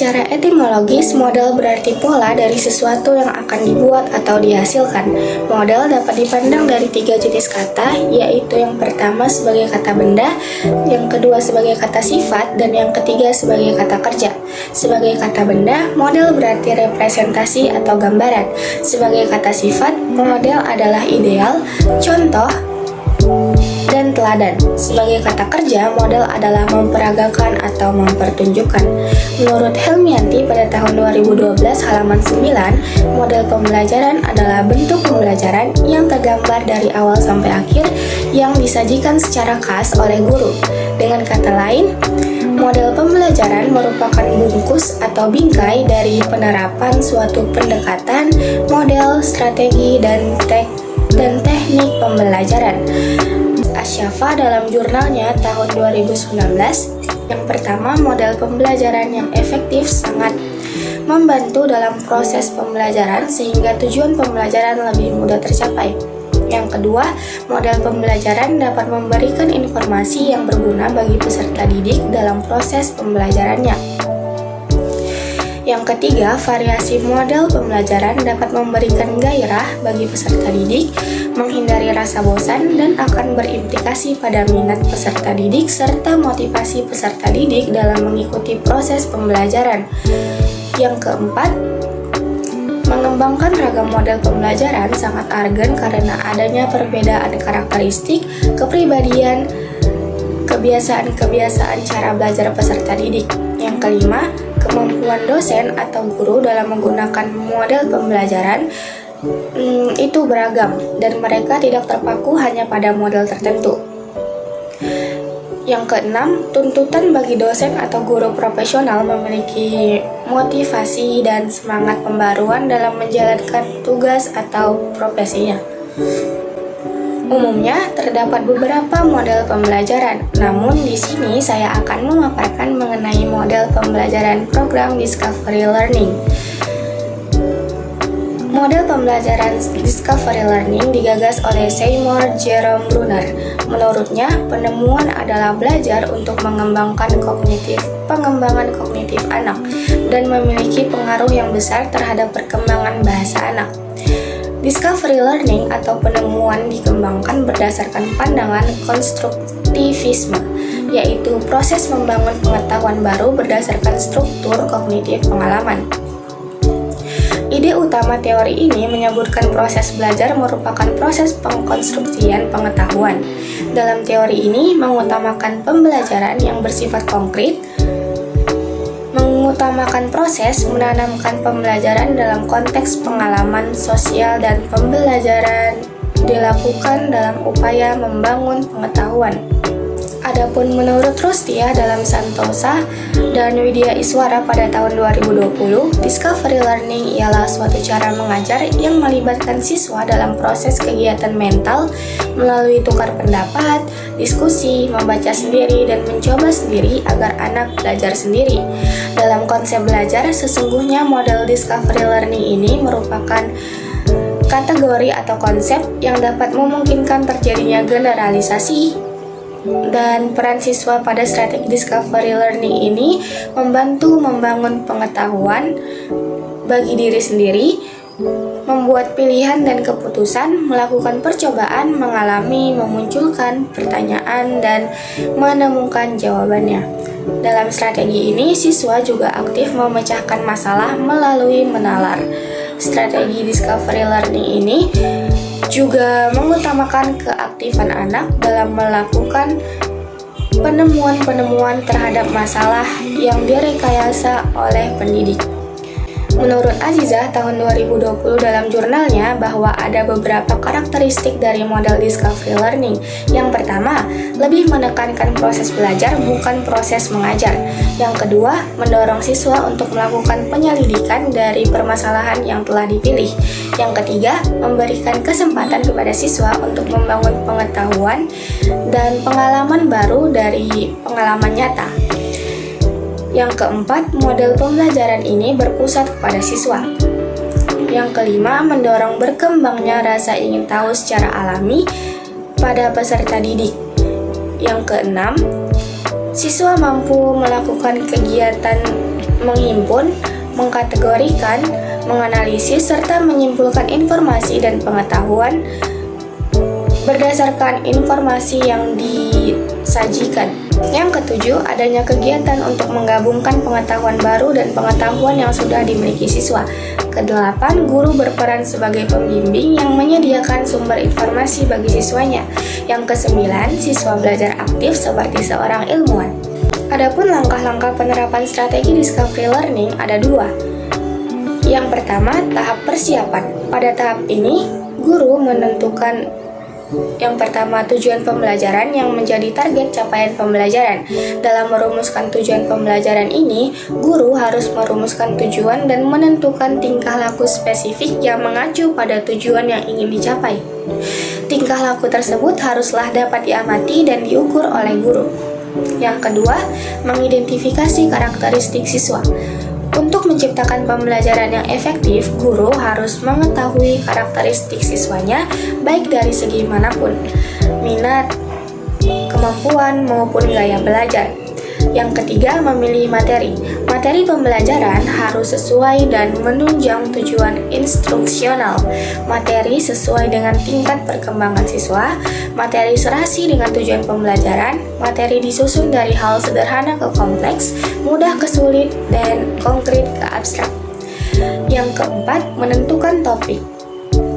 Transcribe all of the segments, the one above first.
Secara etimologis, model berarti pola dari sesuatu yang akan dibuat atau dihasilkan. Model dapat dipandang dari 3 jenis kata, yaitu yang pertama sebagai kata benda, yang kedua sebagai kata sifat, dan yang ketiga sebagai kata kerja. Sebagai kata benda, model berarti representasi atau gambaran. Sebagai kata sifat, model adalah ideal, contoh, dan teladan. Sebagai kata kerja, model adalah memperagakan atau mempertunjukkan. Menurut Helmianti pada tahun 2012 halaman 9, model pembelajaran adalah bentuk pembelajaran yang tergambar dari awal sampai akhir yang disajikan secara khas oleh guru. Dengan kata lain, model pembelajaran merupakan bungkus atau bingkai dari penerapan suatu pendekatan, model, strategi, dan teknik pembelajaran. Asyafa dalam jurnalnya tahun 2019, yang pertama, model pembelajaran yang efektif sangat membantu dalam proses pembelajaran sehingga tujuan pembelajaran lebih mudah tercapai. Yang kedua, model pembelajaran dapat memberikan informasi yang berguna bagi peserta didik dalam proses pembelajarannya. Yang ketiga, variasi model pembelajaran dapat memberikan gairah bagi peserta didik, menghindari rasa bosan, dan akan berimplikasi pada minat peserta didik serta motivasi peserta didik dalam mengikuti proses pembelajaran. Yang keempat, mengembangkan ragam model pembelajaran sangat argen karena adanya perbedaan karakteristik, kepribadian, kebiasaan-kebiasaan cara belajar peserta didik. Yang kelima, kemampuan dosen atau guru dalam menggunakan model pembelajaran itu beragam dan mereka tidak terpaku hanya pada model tertentu. Yang keenam, tuntutan bagi dosen atau guru profesional memiliki motivasi dan semangat pembaruan dalam menjalankan tugas atau profesinya. Umumnya terdapat beberapa model pembelajaran, namun di sini saya akan memaparkan mengenai model pembelajaran program Discovery Learning. Model pembelajaran Discovery Learning digagas oleh Seymour Jerome Brunner. Menurutnya, penemuan adalah belajar untuk pengembangan kognitif anak dan memiliki pengaruh yang besar terhadap perkembangan bahasa anak. Discovery learning atau penemuan dikembangkan berdasarkan pandangan konstruktivisme, yaitu proses membangun pengetahuan baru berdasarkan struktur kognitif pengalaman. Ide utama teori ini menyebutkan proses belajar merupakan proses pengkonstruksian pengetahuan. Dalam teori ini mengutamakan pembelajaran yang bersifat konkret, mengutamakan proses menanamkan pembelajaran dalam konteks pengalaman sosial dan pembelajaran dilakukan dalam upaya membangun pengetahuan. Adapun menurut Rustia dalam Santosa dan Widya Iswara pada tahun 2020, Discovery Learning ialah suatu cara mengajar yang melibatkan siswa dalam proses kegiatan mental melalui tukar pendapat, diskusi, membaca sendiri, dan mencoba sendiri agar anak belajar sendiri. Dalam konsep belajar, sesungguhnya model Discovery Learning ini merupakan kategori atau konsep yang dapat memungkinkan terjadinya generalisasi dan peran siswa pada strategi Discovery Learning ini membantu membangun pengetahuan bagi diri sendiri, membuat pilihan dan keputusan, melakukan percobaan, mengalami, memunculkan pertanyaan, dan menemukan jawabannya. Dalam strategi ini, siswa juga aktif memecahkan masalah melalui menalar. Strategi Discovery Learning ini juga mengutamakan keaktifan anak dalam melakukan penemuan-penemuan terhadap masalah yang direkayasa oleh pendidik. Menurut Azizah tahun 2020 dalam jurnalnya bahwa ada beberapa karakteristik dari model Discovery Learning. Yang pertama, lebih menekankan proses belajar bukan proses mengajar. Yang kedua, mendorong siswa untuk melakukan penyelidikan dari permasalahan yang telah dipilih. Yang ketiga, memberikan kesempatan kepada siswa untuk membangun pengetahuan dan pengalaman baru dari pengalaman nyata. Yang keempat, model pembelajaran ini berpusat kepada siswa. Yang kelima, mendorong berkembangnya rasa ingin tahu secara alami pada peserta didik. Yang keenam, siswa mampu melakukan kegiatan menghimpun, mengkategorikan, menganalisis, serta menyimpulkan informasi dan pengetahuan berdasarkan informasi yang disajikan. Yang ketujuh, adanya kegiatan untuk menggabungkan pengetahuan baru dan pengetahuan yang sudah dimiliki siswa. Kedelapan, guru berperan sebagai pembimbing yang menyediakan sumber informasi bagi siswanya. Yang kesembilan, siswa belajar aktif seperti seorang ilmuwan. Adapun langkah-langkah penerapan strategi discovery learning ada dua. Yang pertama, tahap persiapan. Pada tahap ini, guru menentukan yang pertama, tujuan pembelajaran yang menjadi target capaian pembelajaran. Dalam merumuskan tujuan pembelajaran ini, guru harus merumuskan tujuan dan menentukan tingkah laku spesifik yang mengacu pada tujuan yang ingin dicapai. Tingkah laku tersebut haruslah dapat diamati dan diukur oleh guru. Yang kedua, mengidentifikasi karakteristik siswa. Untuk menciptakan pembelajaran yang efektif, guru harus mengetahui karakteristik siswanya baik dari segi manapun, minat, kemampuan, maupun gaya belajar. Yang ketiga, memilih materi. Materi pembelajaran harus sesuai dan menunjang tujuan instruksional. Materi sesuai dengan tingkat perkembangan siswa. Materi serasi dengan tujuan pembelajaran. Materi disusun dari hal sederhana ke kompleks, mudah ke sulit, dan konkret ke abstrak. Yang keempat, menentukan topik.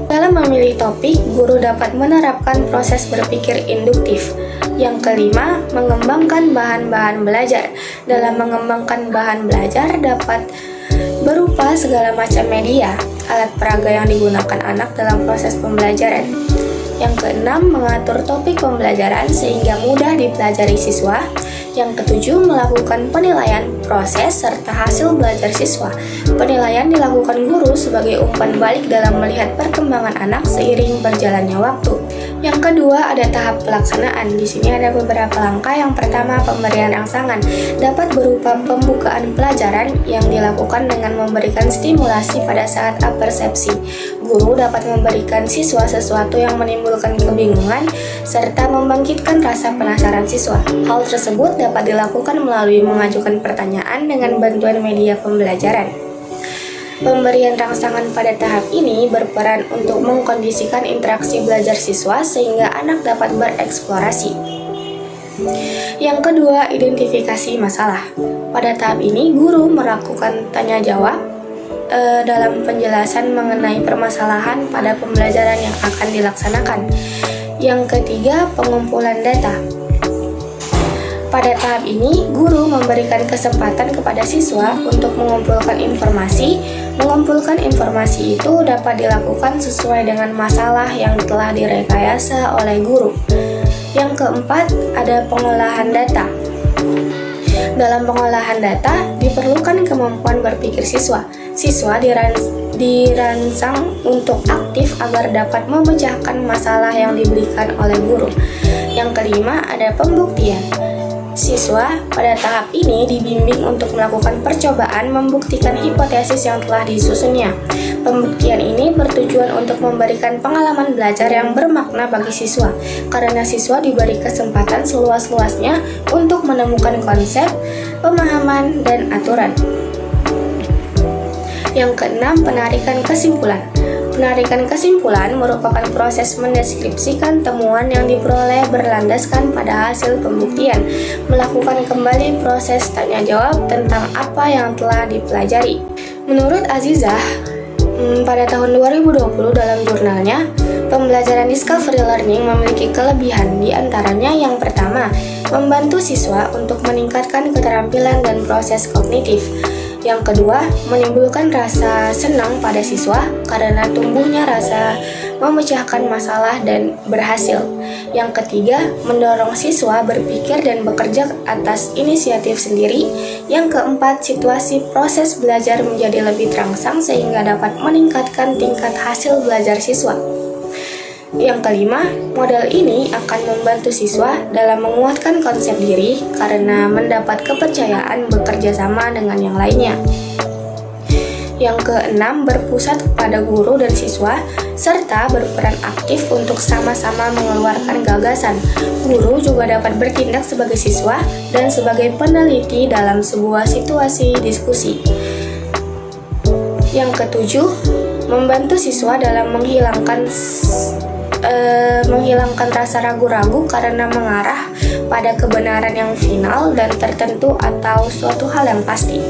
Dalam memilih topik, guru dapat menerapkan proses berpikir induktif. Yang kelima, mengembangkan bahan-bahan belajar. Dalam mengembangkan bahan belajar dapat berupa segala macam media, alat peraga yang digunakan anak dalam proses pembelajaran. Yang keenam, mengatur topik pembelajaran sehingga mudah dipelajari siswa. Yang ketujuh, melakukan penilaian proses serta hasil belajar siswa. Penilaian dilakukan guru sebagai umpan balik dalam melihat perkembangan anak seiring berjalannya waktu. Yang kedua, ada tahap pelaksanaan. Di sini ada beberapa langkah. Yang pertama, pemberian rangsangan. Dapat berupa pembukaan pelajaran yang dilakukan dengan memberikan stimulasi pada saat apersepsi. Guru dapat memberikan siswa sesuatu yang menimbulkan kebingungan serta membangkitkan rasa penasaran siswa. Hal tersebut dapat dilakukan melalui mengajukan pertanyaan dengan bantuan media pembelajaran. Pemberian rangsangan pada tahap ini berperan untuk mengkondisikan interaksi belajar siswa sehingga anak dapat bereksplorasi. Yang kedua, identifikasi masalah. Pada tahap ini, guru melakukan tanya jawab dalam penjelasan mengenai permasalahan pada pembelajaran yang akan dilaksanakan. Yang ketiga, pengumpulan data. Pada tahap ini, guru memberikan kesempatan kepada siswa untuk mengumpulkan informasi. Mengumpulkan informasi itu dapat dilakukan sesuai dengan masalah yang telah direkayasa oleh guru. Yang keempat, ada pengolahan data. Dalam pengolahan data, diperlukan kemampuan berpikir siswa. Siswa dirangsang untuk aktif agar dapat memecahkan masalah yang diberikan oleh guru. Yang kelima, ada pembuktian. Siswa pada tahap ini dibimbing untuk melakukan percobaan membuktikan hipotesis yang telah disusunnya. Pembuktian ini bertujuan untuk memberikan pengalaman belajar yang bermakna bagi siswa, karena siswa diberi kesempatan seluas-luasnya untuk menemukan konsep, pemahaman, dan aturan. Yang keenam, penarikan kesimpulan. Penarikan kesimpulan merupakan proses mendeskripsikan temuan yang diperoleh berlandaskan pada hasil pembuktian, melakukan kembali proses tanya jawab tentang apa yang telah dipelajari. Menurut Azizah, pada tahun 2020 dalam jurnalnya, pembelajaran discovery learning memiliki kelebihan, di antaranya yang pertama, membantu siswa untuk meningkatkan keterampilan dan proses kognitif. Yang kedua, menimbulkan rasa senang pada siswa karena tumbuhnya rasa memecahkan masalah dan berhasil. Yang ketiga, mendorong siswa berpikir dan bekerja atas inisiatif sendiri. Yang keempat, situasi proses belajar menjadi lebih terangsang sehingga dapat meningkatkan tingkat hasil belajar siswa. Yang kelima, model ini akan membantu siswa dalam menguatkan konsep diri karena mendapat kepercayaan bekerja sama dengan yang lainnya. Yang keenam, berpusat pada guru dan siswa, serta berperan aktif untuk sama-sama mengeluarkan gagasan. Guru juga dapat bertindak sebagai siswa dan sebagai peneliti dalam sebuah situasi diskusi. Yang ketujuh, membantu siswa dalam menghilangkan rasa ragu-ragu karena mengarah pada kebenaran yang final dan tertentu atau suatu hal yang pasti.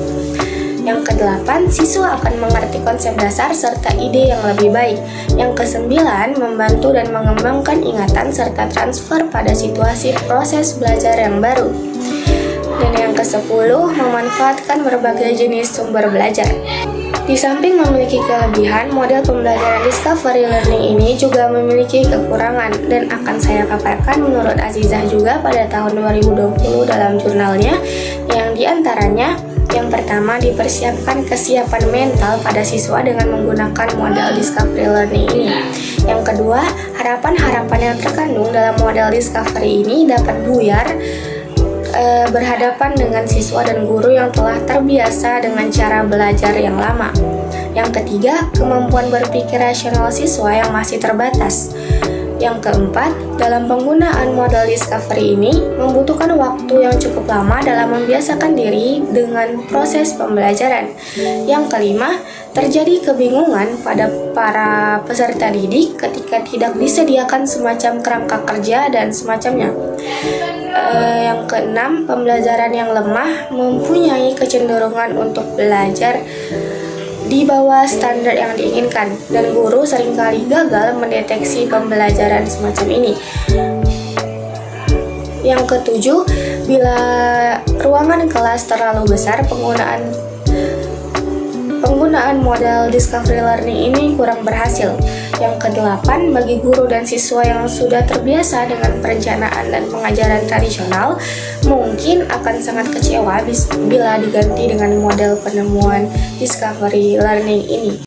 Yang kedelapan, siswa akan mengerti konsep dasar serta ide yang lebih baik. Yang kesembilan, membantu dan mengembangkan ingatan serta transfer pada situasi proses belajar yang baru. Dan yang kesepuluh, memanfaatkan berbagai jenis sumber belajar. Di samping memiliki kelebihan, model pembelajaran discovery learning ini juga memiliki kekurangan dan akan saya paparkan menurut Azizah juga pada tahun 2020 dalam jurnalnya, yang diantaranya yang pertama, dipersiapkan kesiapan mental pada siswa dengan menggunakan model discovery learning ini. Yang kedua, harapan-harapan yang terkandung dalam model discovery ini dapat buyar berhadapan dengan siswa dan guru yang telah terbiasa dengan cara belajar yang lama. Yang ketiga, kemampuan berpikir rasional siswa yang masih terbatas. Yang keempat, dalam penggunaan model discovery ini membutuhkan waktu yang cukup lama dalam membiasakan diri dengan proses pembelajaran. Yang kelima, terjadi kebingungan pada para peserta didik ketika tidak disediakan semacam kerangka kerja dan semacamnya. Yang keenam, pembelajaran yang lemah mempunyai kecenderungan untuk belajar di bawah standar yang diinginkan, dan guru seringkali gagal mendeteksi pembelajaran semacam ini. Yang ketujuh, bila ruangan kelas terlalu besar, penggunaan model discovery learning ini kurang berhasil. Yang kedelapan, bagi guru dan siswa yang sudah terbiasa dengan perencanaan dan pengajaran tradisional, mungkin akan sangat kecewa bila diganti dengan model penemuan discovery learning ini.